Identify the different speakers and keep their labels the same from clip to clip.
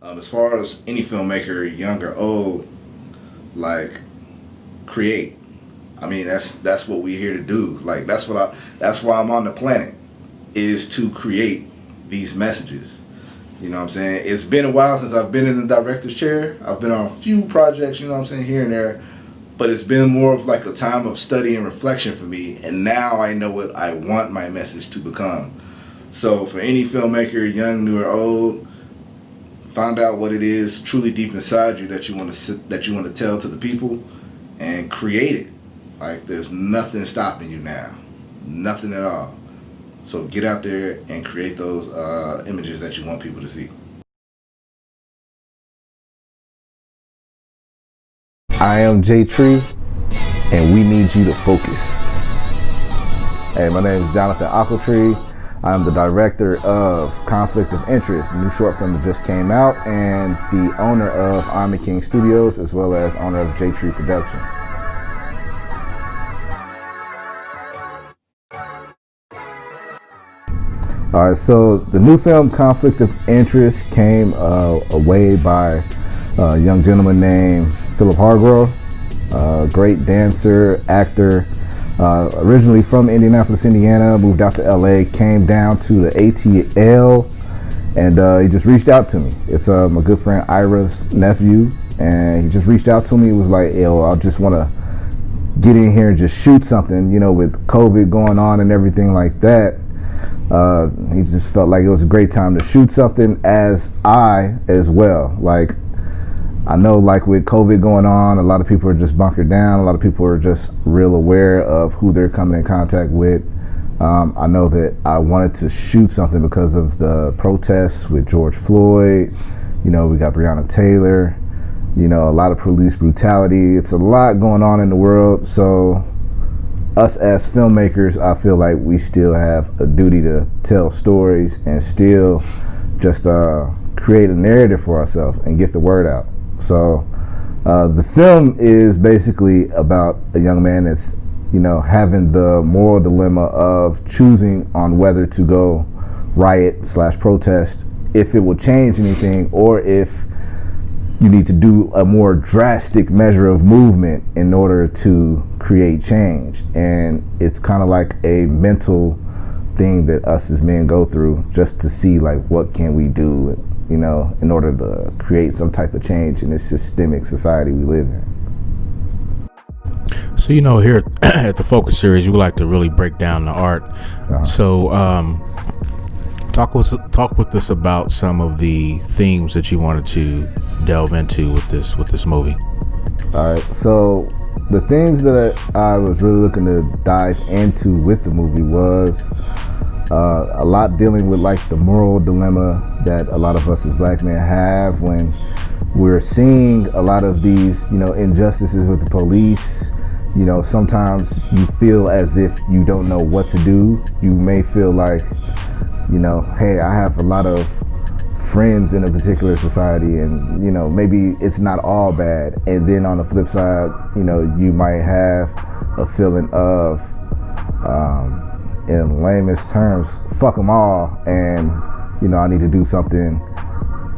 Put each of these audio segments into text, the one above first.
Speaker 1: As far as any filmmaker, young or old, like create. I mean, that's what we're here to do. Like that's why I'm on the planet, is to create these messages. You know what I'm saying? It's been a while since I've been in the director's chair. I've been on a few projects, you know what I'm saying, here and there. But it's been more of like a time of study and reflection for me. And now I know what I want my message to become. So for any filmmaker, young, new, or old, find out what it is truly deep inside you that you want to tell to the people, and create it. Like, there's nothing stopping you now. Nothing at all. So get out there and create those images that you want people to see.
Speaker 2: I am J-Tree, and we need you to focus. Hey, my name is Jonathan Ockletree. I'm the director of Conflict of Interest, a new short film that just came out, and the owner of Army King Studios, as well as owner of J-Tree Productions. All right, so the new film Conflict of Interest came away by a young gentleman named Philip Hargrove, a great dancer, actor, originally from Indianapolis, Indiana, moved out to LA, came down to the ATL, and he just reached out to me. It's my good friend Ira's nephew, and he just reached out to me. He was like, yo, I just want to get in here and just shoot something, you know, with COVID going on and everything like that. He just felt like it was a great time to shoot something, as well. Like, I know, like, with COVID going on, a lot of people are just bunkered down. A lot of people are just real aware of who they're coming in contact with. I know that I wanted to shoot something because of the protests with George Floyd. You know, we got Breonna Taylor, you know, a lot of police brutality. It's a lot going on in the world. So us as filmmakers, I feel like we still have a duty to tell stories and still just create a narrative for ourselves and get the word out. So the film is basically about a young man that's, you know, having the moral dilemma of choosing on whether to go riot/protest, if it will change anything, or if you need to do a more drastic measure of movement in order to create change. And it's kind of like a mental thing that us as men go through, just to see, like, what can we do, you know, in order to create some type of change in this systemic society we live in.
Speaker 3: So, you know, here at the Focus series, we like to really break down the art. So talk with us about some of the themes that you wanted to delve into with this movie.
Speaker 2: All right, so the themes that I was really looking to dive into with the movie was a lot dealing with, like, the moral dilemma that a lot of us as black men have when we're seeing a lot of these, you know, injustices with the police. You know, sometimes you feel as if you don't know what to do. You may feel like, you know, hey, I have a lot of friends in a particular society, and, you know, maybe it's not all bad. And then on the flip side, you know, you might have a feeling of, in lamest terms, fuck them all, and, you know, I need to do something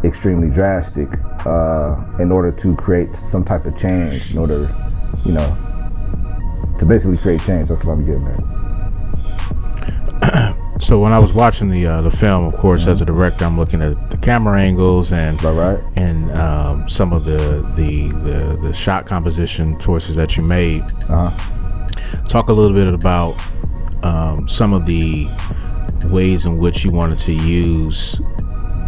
Speaker 2: extremely drastic in order to create some type of change, in order, you know, to basically create change. That's what I'm getting at.
Speaker 3: So when I was watching the film, of course, as a director, I'm looking at the camera angles and and some of the shot composition choices that you made. Talk a little bit about some of the ways in which you wanted to use,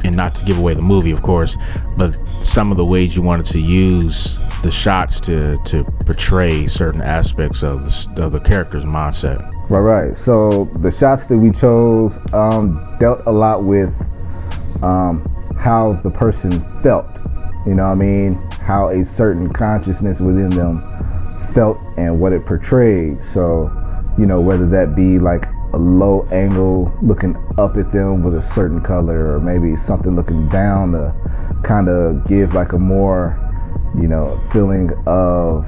Speaker 3: and not to give away the movie, of course, but some of the ways you wanted to use the shots to portray certain aspects of the character's mindset.
Speaker 2: Right. So the shots that we chose dealt a lot with how the person felt. You know what I mean? How a certain consciousness within them felt and what it portrayed. So, you know, whether that be like a low angle looking up at them with a certain color, or maybe something looking down to kind of give like a more, you know, feeling of,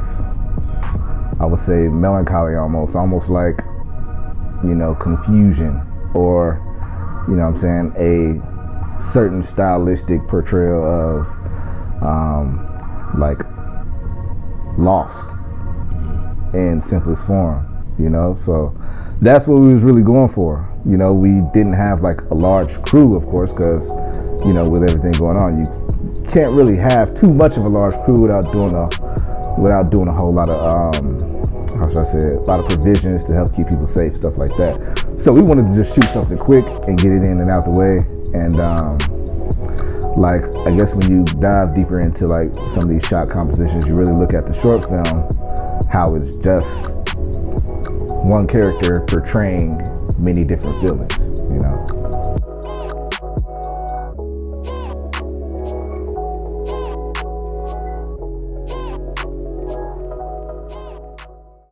Speaker 2: I would say, melancholy, almost like, you know, confusion, or, you know what I'm saying, a certain stylistic portrayal of like Lost in simplest form, you know. So that's what we was really going for. You know, we didn't have like a large crew, of course, because, you know, with everything going on, you can't really have too much of a large crew without doing a whole lot of how should I say it, a lot of provisions to help keep people safe, stuff like that. So we wanted to just shoot something quick and get it in and out the way. And like, I guess when you dive deeper into like some of these shot compositions, you really look at the short film, how it's just one character portraying many different feelings, you know.